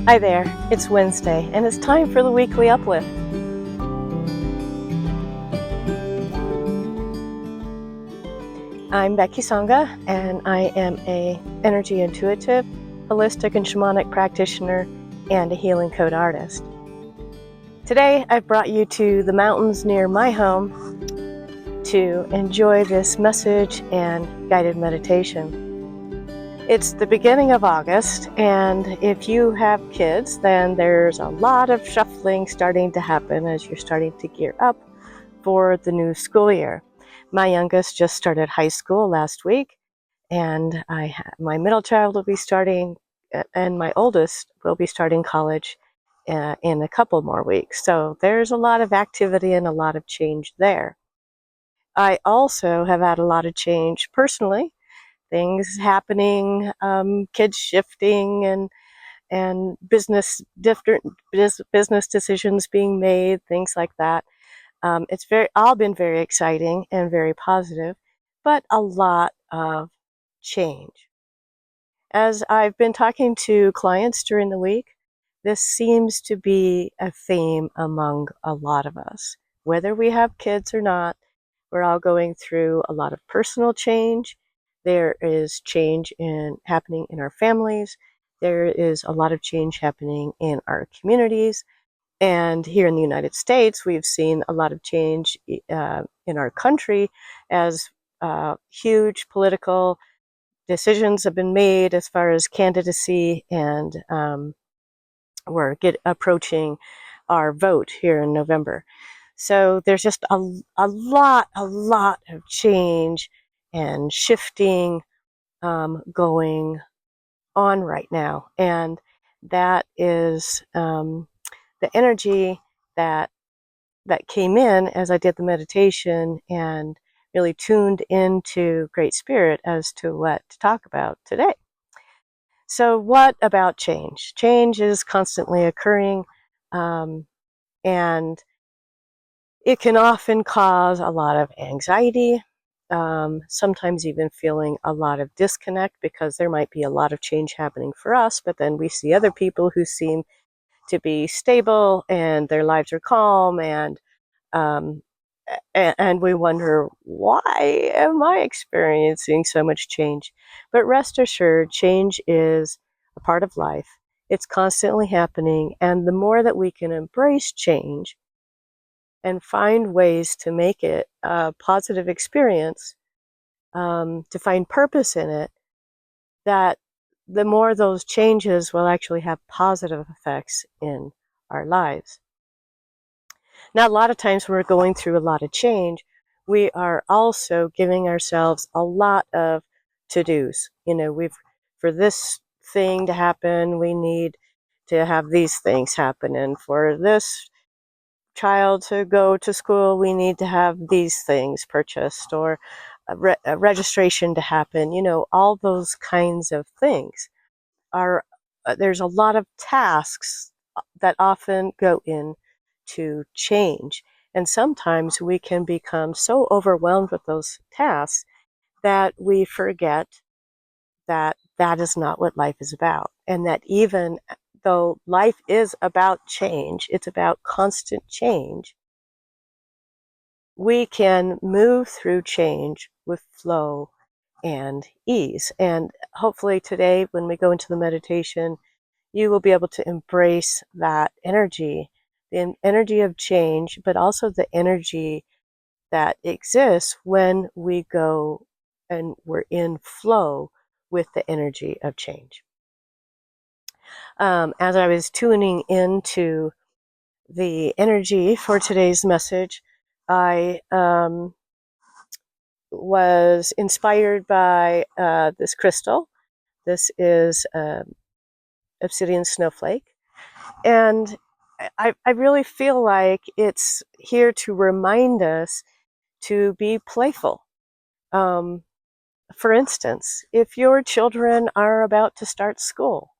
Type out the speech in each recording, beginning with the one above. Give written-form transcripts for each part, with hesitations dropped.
Hi there, it's Wednesday and it's time for the weekly uplift. I'm Becky Songa and I am a energy intuitive, holistic and shamanic practitioner and a healing code artist. Today I've brought you to the mountains near my home to enjoy this message and guided meditation. It's the beginning of August, and if you have kids, then there's a lot of shuffling starting to happen as you're starting to gear up for the new school year. My youngest just started high school last week, and my middle child will be starting, and my oldest will be starting college in a couple more weeks. So there's a lot of activity and a lot of change there. I also have had a lot of change personally, things happening, kids shifting, and different business decisions being made, things like that. It's all been very exciting and very positive, but a lot of change. As I've been talking to clients during the week, this seems to be a theme among a lot of us. Whether we have kids or not, we're all going through a lot of personal change. There is change happening in our families. There is a lot of change happening in our communities. And here in the United States, we've seen a lot of change in our country as huge political decisions have been made as far as candidacy, and we're approaching our vote here in November. So there's just a lot of change and shifting going on right now. And that is the energy that came in as I did the meditation and really tuned into Great Spirit as to what to talk about today. So what about change? Change is constantly occurring, and it can often cause a lot of anxiety, sometimes even feeling a lot of disconnect because there might be a lot of change happening for us, but then we see other people who seem to be stable and their lives are calm, um, and we wonder, why am I experiencing so much change? But rest assured, change is a part of life. It's constantly happening, and the more that we can embrace change and find ways to make it a positive experience, to find purpose in it, that the more those changes will actually have positive effects in our lives. Now, a lot of times when we're going through a lot of change, we are also giving ourselves a lot of to-dos. For this thing to happen, we need to have these things happen. And for this child to go to school, we need to have these things purchased, or a registration to happen. All those kinds of things are, there's a lot of tasks that often go into change. And sometimes we can become so overwhelmed with those tasks that we forget that that is not what life is about. And that even though life is about change, it's about constant change, we can move through change with flow and ease. And hopefully today, when we go into the meditation, you will be able to embrace that energy, the energy of change, but also the energy that exists when we go and we're in flow with the energy of change. As I was tuning into the energy for today's message, I was inspired by this crystal. This is obsidian snowflake. And I really feel like it's here to remind us to be playful. For instance, if your children are about to start school,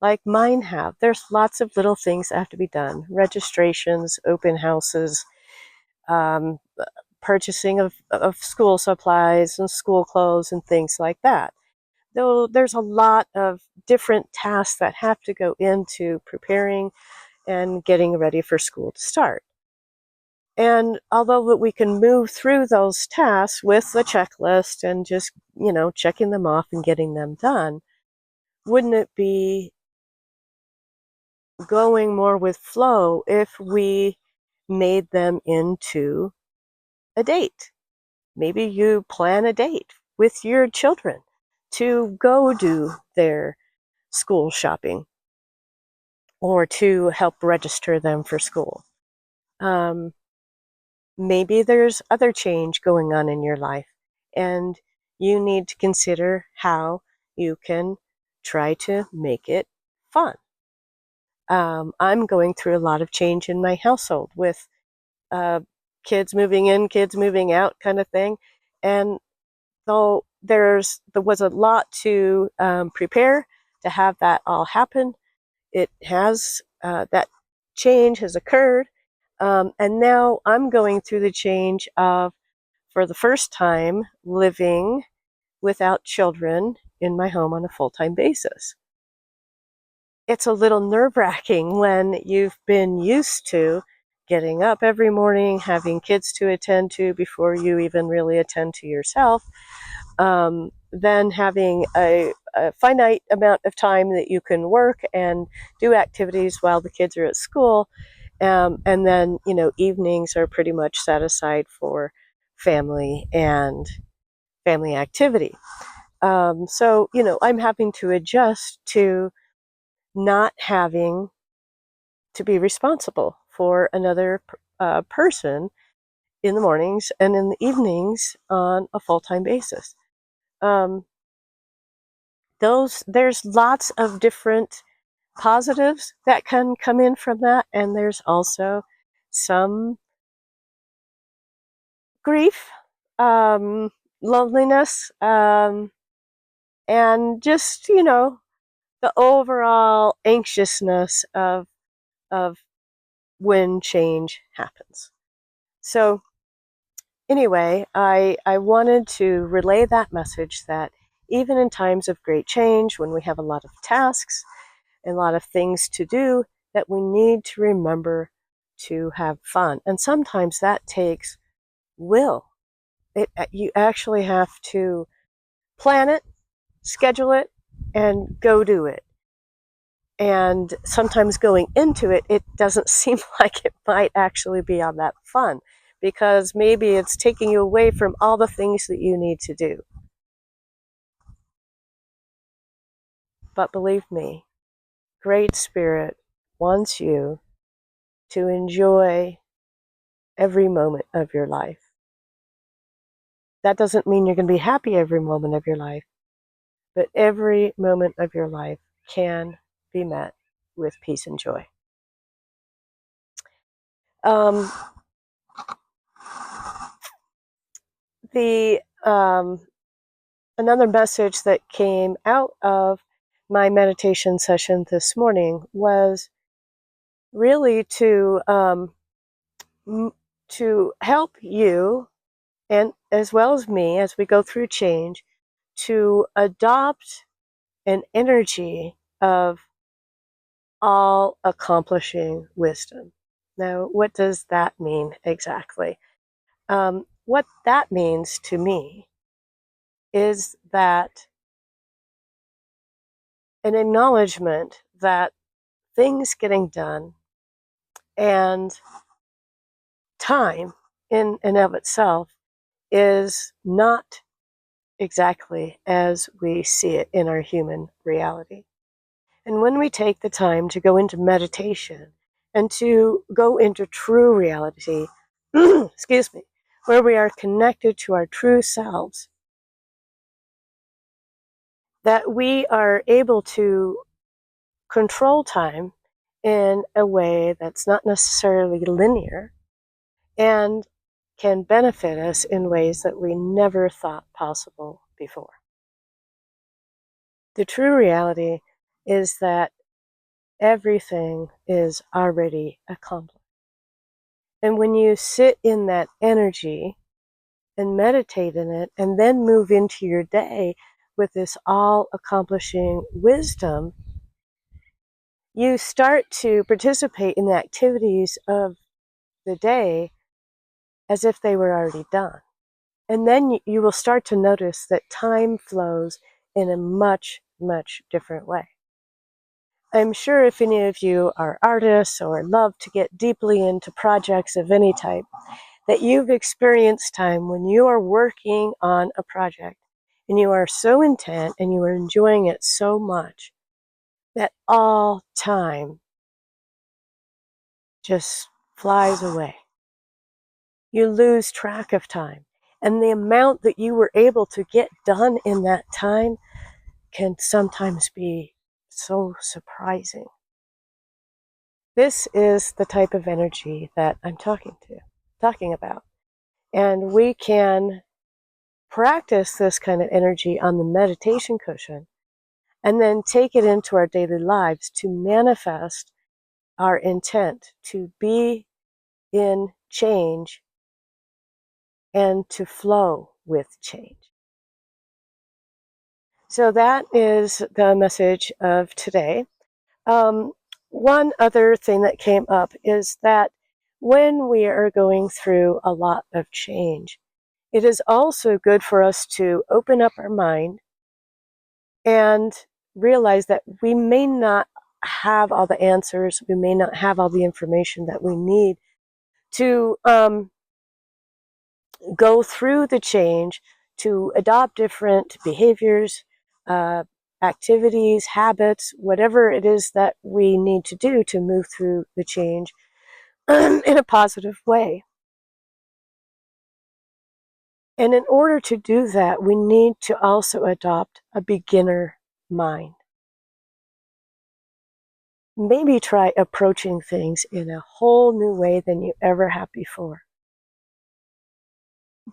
like mine have, there's lots of little things that have to be done. Registrations, open houses, um, purchasing of school supplies and school clothes and things like that. though there's a lot of different tasks that have to go into preparing and getting ready for school to start. And although we can move through those tasks with the checklist and just, checking them off and getting them done, wouldn't it be going more with flow if we made them into a date? Maybe you plan a date with your children to go do their school shopping or to help register them for school. Maybe there's other change going on in your life, and you need to consider how you can try to make it fun. I'm going through a lot of change in my household with kids moving in, kids moving out kind of thing. And though there was a lot to prepare to have that all happen, it has, that change has occurred. And now I'm going through the change of, for the first time, living without children in my home on a full-time basis. It's a little nerve-wracking when you've been used to getting up every morning, having kids to attend to before you even really attend to yourself, then having a finite amount of time that you can work and do activities while the kids are at school. And then, evenings are pretty much set aside for family and family activity. So, I'm having to adjust to not having to be responsible for another person in the mornings and in the evenings on a full-time basis. There's lots of different positives that can come in from that, and there's also some grief, loneliness, and just, the overall anxiousness of when change happens. So anyway, I wanted to relay that message that even in times of great change, when we have a lot of tasks and a lot of things to do, that we need to remember to have fun. And sometimes that takes will. You actually have to plan it, schedule it, and go do it. And sometimes going into it, it doesn't seem like it might actually be all that fun, because maybe it's taking you away from all the things that you need to do. But believe me, Great Spirit wants you to enjoy every moment of your life. That doesn't mean you're going to be happy every moment of your life, but every moment of your life can be met with peace and joy. Another message that came out of my meditation session this morning was really to help you, and as well as me, as we go through change, to adopt an energy of all accomplishing wisdom. Now, what does that mean exactly? What that means to me is that an acknowledgement that things getting done and time in and of itself is not exactly as we see it in our human reality. And when we take the time to go into meditation and to go into true reality, excuse me, where we are connected to our true selves, that we are able to control time in a way that's not necessarily linear and can benefit us in ways that we never thought possible before. The true reality is that everything is already accomplished. And when you sit in that energy and meditate in it and then move into your day with this all-accomplishing wisdom, you start to participate in the activities of the day as if they were already done. And then you will start to notice that time flows in a much, much different way. I'm sure if any of you are artists or love to get deeply into projects of any type, that you've experienced time when you are working on a project and you are so intent and you are enjoying it so much that all time just flies away. You lose track of time. And the amount that you were able to get done in that time can sometimes be so surprising. This is the type of energy that I'm talking about. And we can practice this kind of energy on the meditation cushion and then take it into our daily lives to manifest our intent to be in change and to flow with change. So that is the message of today. One other thing that came up is that when we are going through a lot of change, it is also good for us to open up our mind and realize that we may not have all the answers, we may not have all the information that we need to go through the change, to adopt different behaviors, activities, habits, whatever it is that we need to do to move through the change in a positive way. And in order to do that, we need to also adopt a beginner mind. Maybe try approaching things in a whole new way than you ever have before.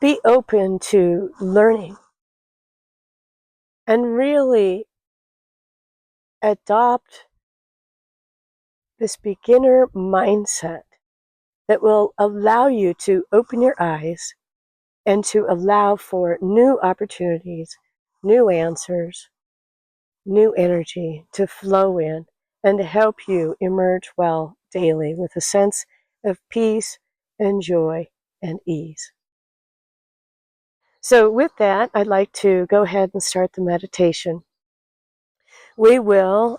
Be open to learning and really adopt this beginner mindset that will allow you to open your eyes and to allow for new opportunities, new answers, new energy to flow in and to help you emerge well daily with a sense of peace and joy and ease. So with that, I'd like to go ahead and start the meditation. We will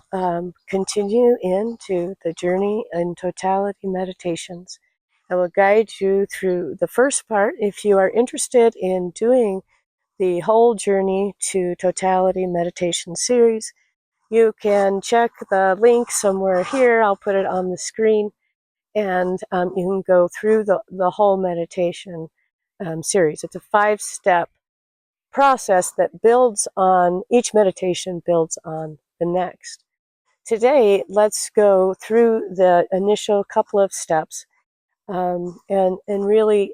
continue into the journey in totality meditations. I will guide you through the first part. If you are interested in doing the whole journey to totality meditation series, you can check the link somewhere here. I'll put it on the screen, and you can go through the whole meditation series. It's a 5-step process that builds on, each meditation builds on the next. Today, let's go through the initial couple of steps and really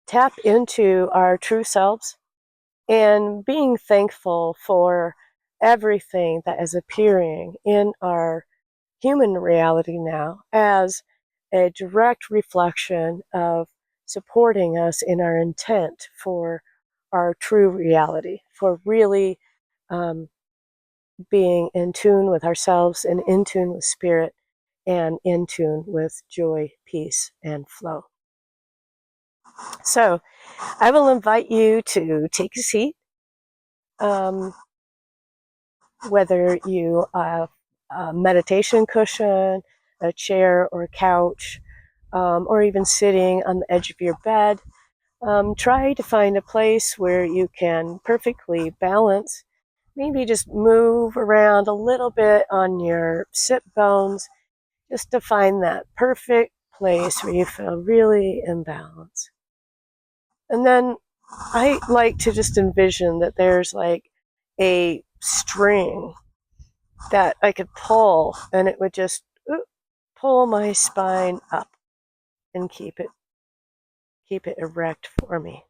tap into our true selves and being thankful for everything that is appearing in our human reality now as a direct reflection of supporting us in our intent for our true reality, for really being in tune with ourselves and in tune with spirit and in tune with joy, peace, and flow. So I will invite you to take a seat, whether you have a meditation cushion, a chair or a couch, or even sitting on the edge of your bed. Try to find a place where you can perfectly balance. Maybe just move around a little bit on your sit bones just to find that perfect place where you feel really in balance. And then I like to just envision that there's like a string that I could pull and it would just pull my spine up and keep it erect for me.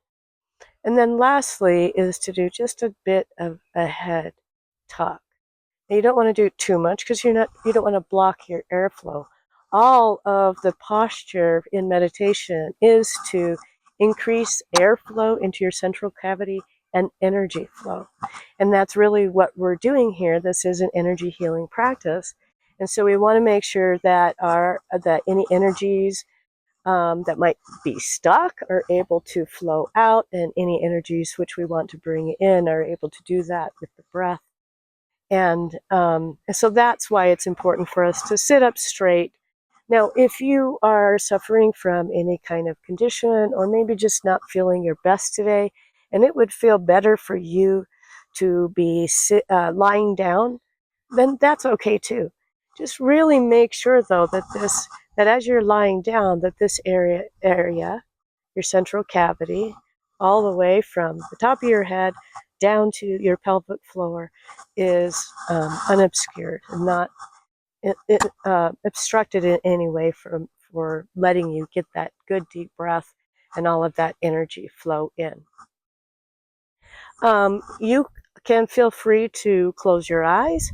And then lastly is to do just a bit of a head tuck. Now you don't want to do too much because you don't want to block your airflow. All of the posture in meditation is to increase airflow into your central cavity and energy flow. And that's really what we're doing here. This is an energy healing practice. And so we want to make sure that that any energies that might be stuck are able to flow out, and any energies which we want to bring in are able to do that with the breath. And so that's why it's important for us to sit up straight. Now, if you are suffering from any kind of condition, or maybe just not feeling your best today, and it would feel better for you to be lying down, then that's okay too. Just really make sure, though, that as you're lying down, that this area, your central cavity, all the way from the top of your head down to your pelvic floor, is unobscured and not obstructed in any way for letting you get that good deep breath and all of that energy flow in. You can feel free to close your eyes.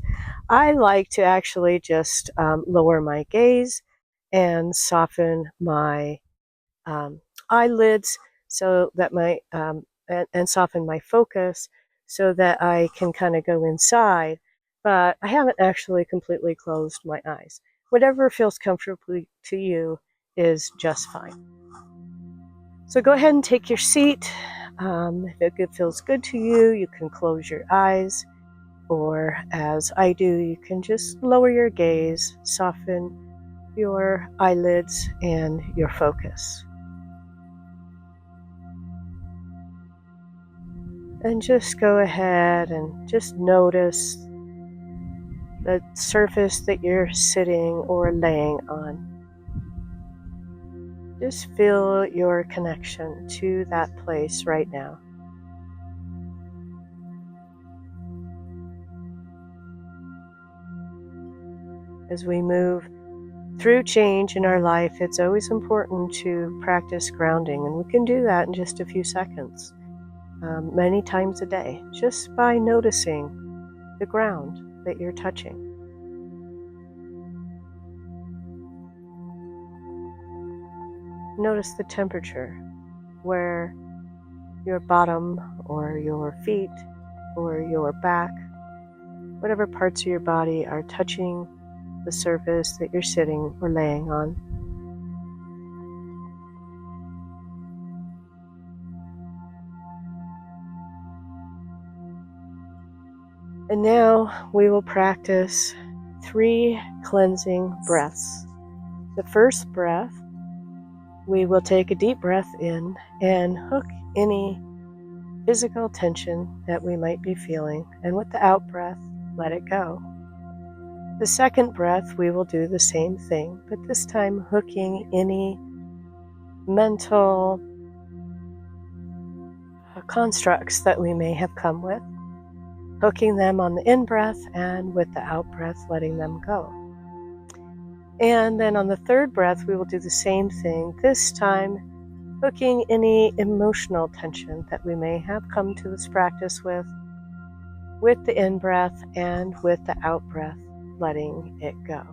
I like to actually just lower my gaze and soften my eyelids so that and soften my focus so that I can kind of go inside, but I haven't actually completely closed my eyes. Whatever feels comfortable to you is just fine. So go ahead and take your seat. If it feels good to you, you can close your eyes, or as I do, you can just lower your gaze, soften your eyelids and your focus. And just go ahead and just notice the surface that you're sitting or laying on. Just feel your connection to that place right now. As we move through change in our life, it's always important to practice grounding, and we can do that in just a few seconds, many times a day, just by noticing the ground that you're touching. Notice the temperature where your bottom or your feet or your back, whatever parts of your body are touching the surface that you're sitting or laying on. And now we will practice 3 cleansing breaths. The first breath, we will take a deep breath in and hook any physical tension that we might be feeling, and with the out breath, let it go. The second breath, we will do the same thing, but this time hooking any mental constructs that we may have come with, hooking them on the in-breath, and with the out-breath, letting them go. And then on the third breath, we will do the same thing, this time hooking any emotional tension that we may have come to this practice with the in-breath, and with the out-breath, letting it go.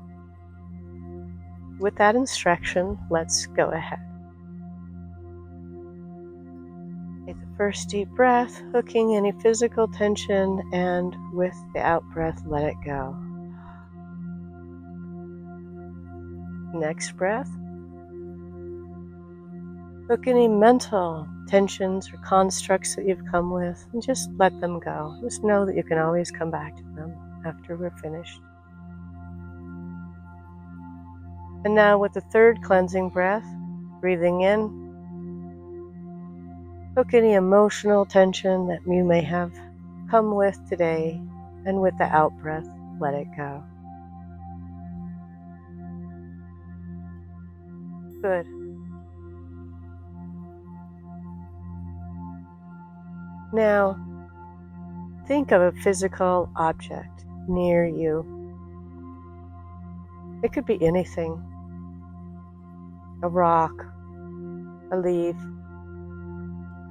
With that instruction, let's go ahead. Take the first deep breath, hooking any physical tension, and with the out-breath, let it go. Next breath, hook any mental tensions or constructs that you've come with, and just let them go. Just know that you can always come back to them after we're finished. And now with the third cleansing breath, breathing in, hook any emotional tension that you may have come with today, and with the out-breath, let it go. Good. Now, think of a physical object near you. It could be anything. A rock, a leaf.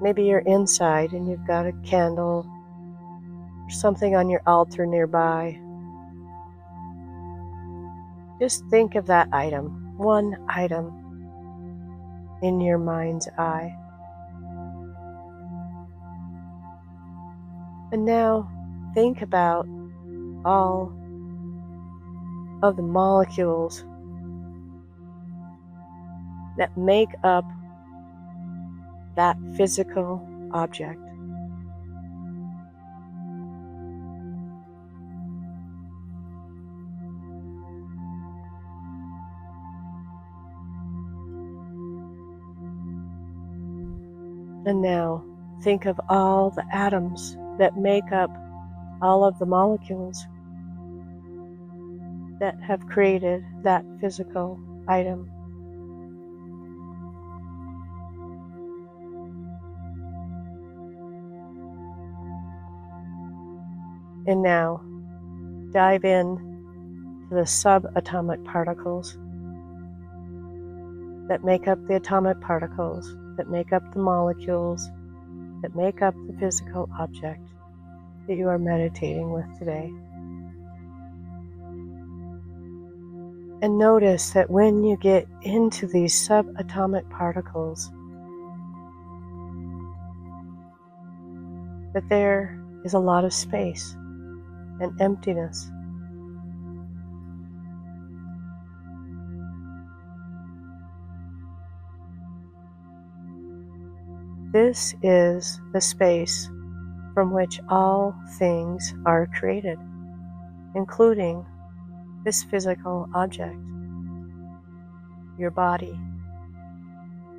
Maybe you're inside and you've got a candle or something on your altar nearby. Just think of that item, one item in your mind's eye. And now think about all of the molecules that make up that physical object. And now think of all the atoms that make up all of the molecules that have created that physical item. And now dive in to the subatomic particles that make up the atomic particles, that make up the molecules, that make up the physical object that you are meditating with today. And notice that when you get into these subatomic particles, that there is a lot of space and emptiness. This is the space from which all things are created, including this physical object, your body,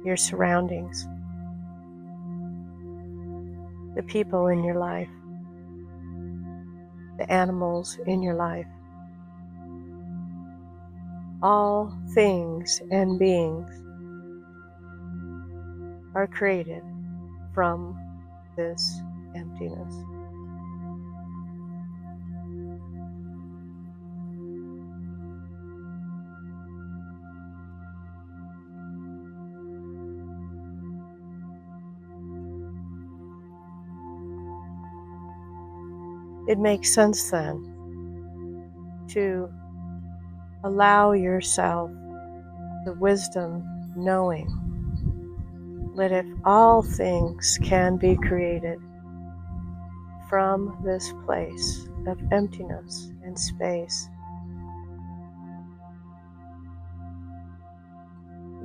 your surroundings, the people in your life, the animals in your life. All things and beings are created from this emptiness. It makes sense then to allow yourself the wisdom, knowing that if all things can be created from this place of emptiness and space,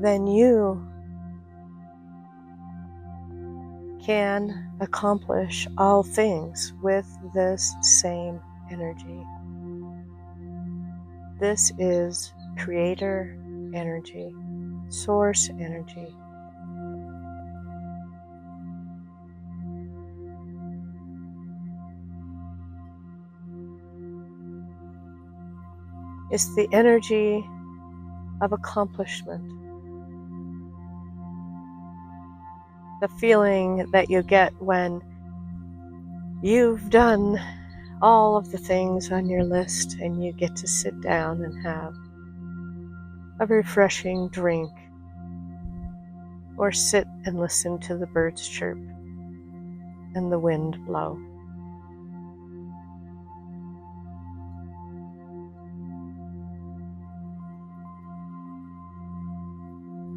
then you can accomplish all things with this same energy. This is creator energy, source energy. It's the energy of accomplishment. The feeling that you get when you've done all of the things on your list and you get to sit down and have a refreshing drink or sit and listen to the birds chirp and the wind blow.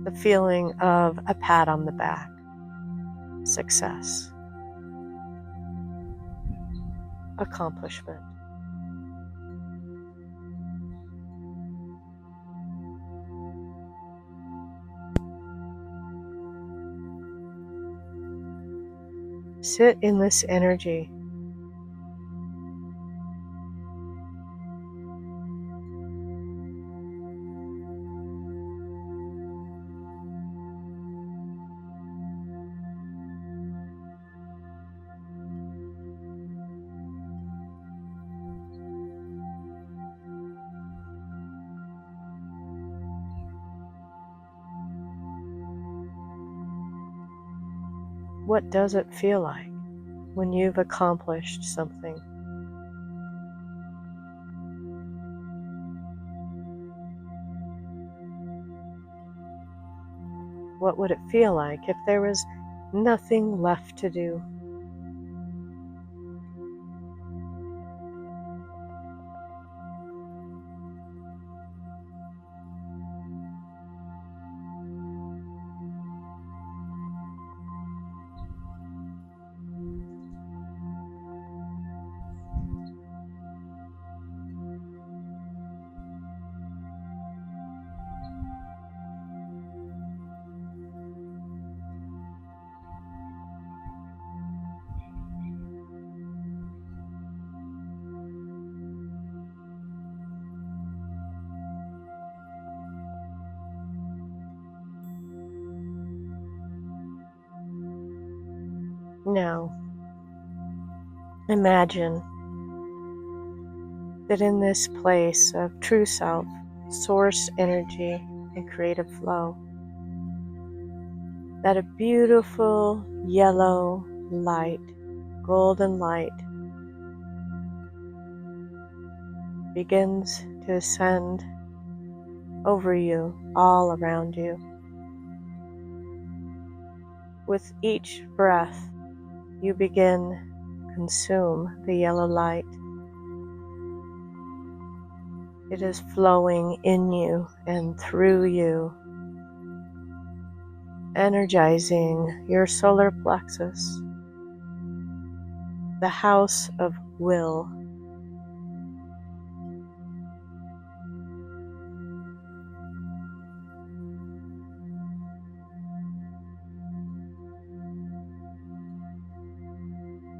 The feeling of a pat on the back, success, accomplishment. Sit in this energy. What does it feel like when you've accomplished something? What would it feel like if there was nothing left to do? Now, imagine that in this place of true self, source energy, and creative flow, that a beautiful yellow light, golden light, begins to ascend over you, all around you. With each breath, you begin to consume the yellow light. It is flowing in you and through you, energizing your solar plexus, the house of will.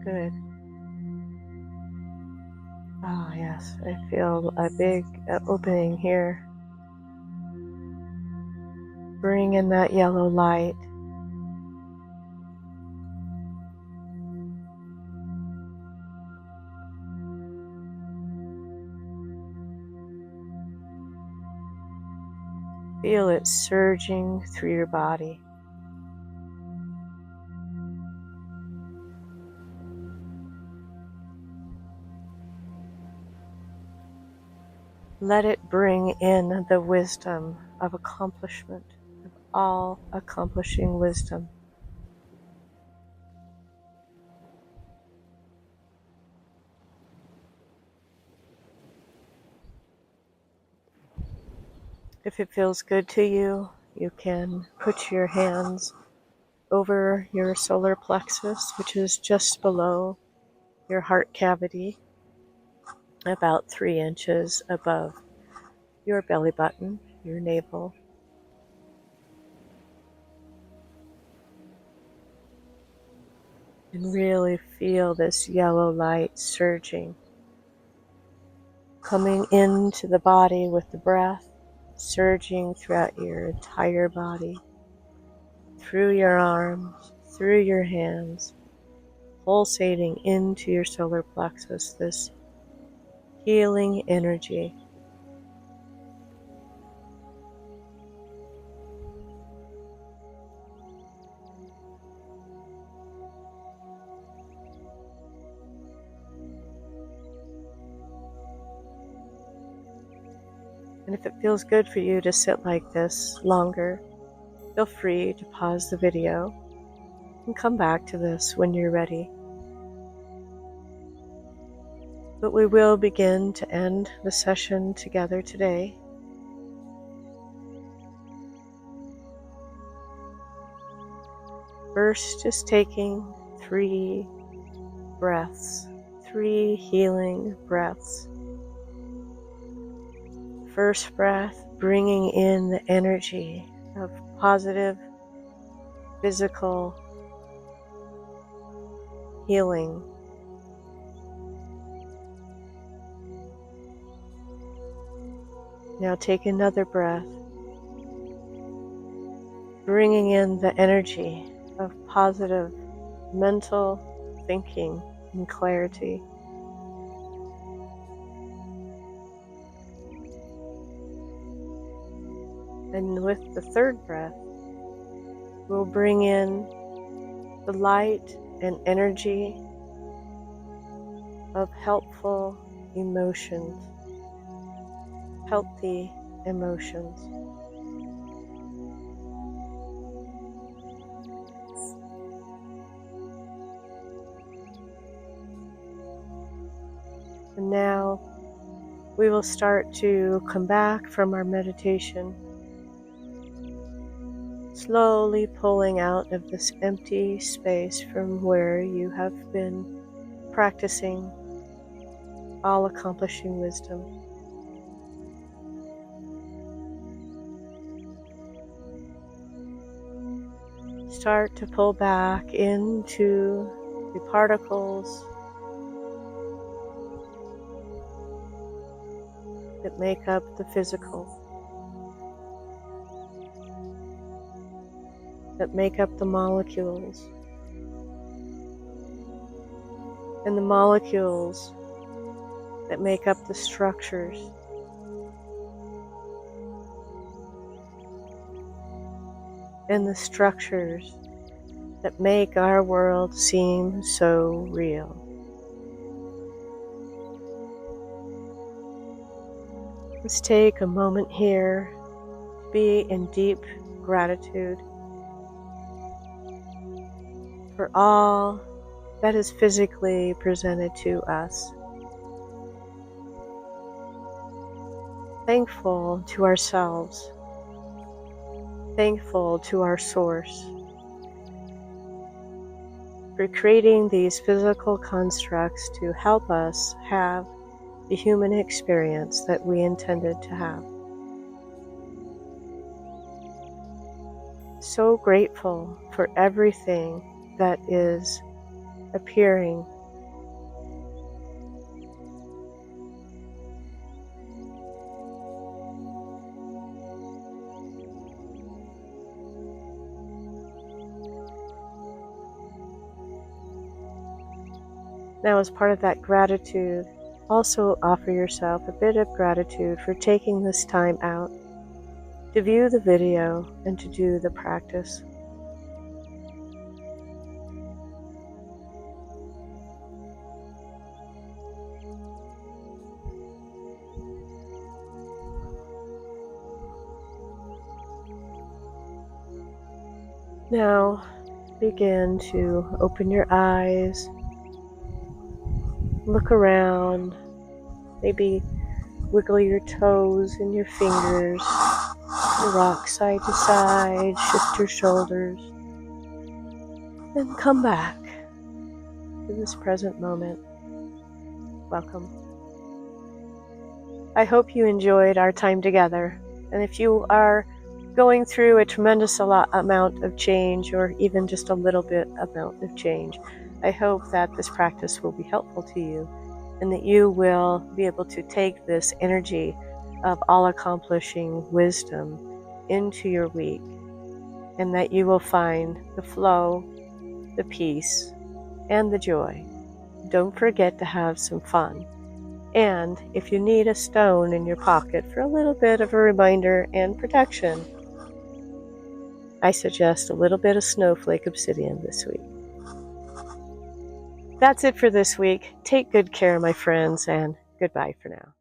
Good. Oh, yes, I feel a big opening here. Bring in that yellow light. Feel it surging through your body. Let it bring in the wisdom of accomplishment, of all accomplishing wisdom. If it feels good to you, you can put your hands over your solar plexus, which is just below your heart cavity, about 3 inches above your belly button, your navel. And really feel this yellow light surging, coming into the body with the breath, surging throughout your entire body, through your arms, through your hands, pulsating into your solar plexus, this healing energy. And if it feels good for you to sit like this longer, feel free to pause the video and come back to this when you're ready. But we will begin to end the session together today. First, just taking 3 breaths, 3 healing breaths. First breath, bringing in the energy of positive physical healing. Now take another breath, bringing in the energy of positive mental thinking and clarity. And with the third breath, we'll bring in the light and energy of helpful emotions, healthy emotions. And now we will start to come back from our meditation, slowly pulling out of this empty space from where you have been practicing all-accomplishing wisdom. Start to pull back into the particles that make up the physical, that make up the molecules, and the molecules that make up the structures. And the structures that make our world seem so real. Let's take a moment here to be in deep gratitude for all that is physically presented to us. Thankful to ourselves, thankful to our source for creating these physical constructs to help us have the human experience that we intended to have. So grateful for everything that is appearing. Now, as part of that gratitude, also offer yourself a bit of gratitude for taking this time out to view the video and to do the practice. Now, begin to open your eyes, look around, maybe wiggle your toes and your fingers, rock side to side, shift your shoulders, then come back to this present moment. Welcome. I hope you enjoyed our time together, and if you are going through a tremendous amount of change, or even just a little bit amount of change, I hope that this practice will be helpful to you, and that you will be able to take this energy of all-accomplishing wisdom into your week, and that you will find the flow, the peace, and the joy. Don't forget to have some fun. And if you need a stone in your pocket for a little bit of a reminder and protection, I suggest a little bit of snowflake obsidian this week. That's it for this week. Take good care, my friends, and goodbye for now.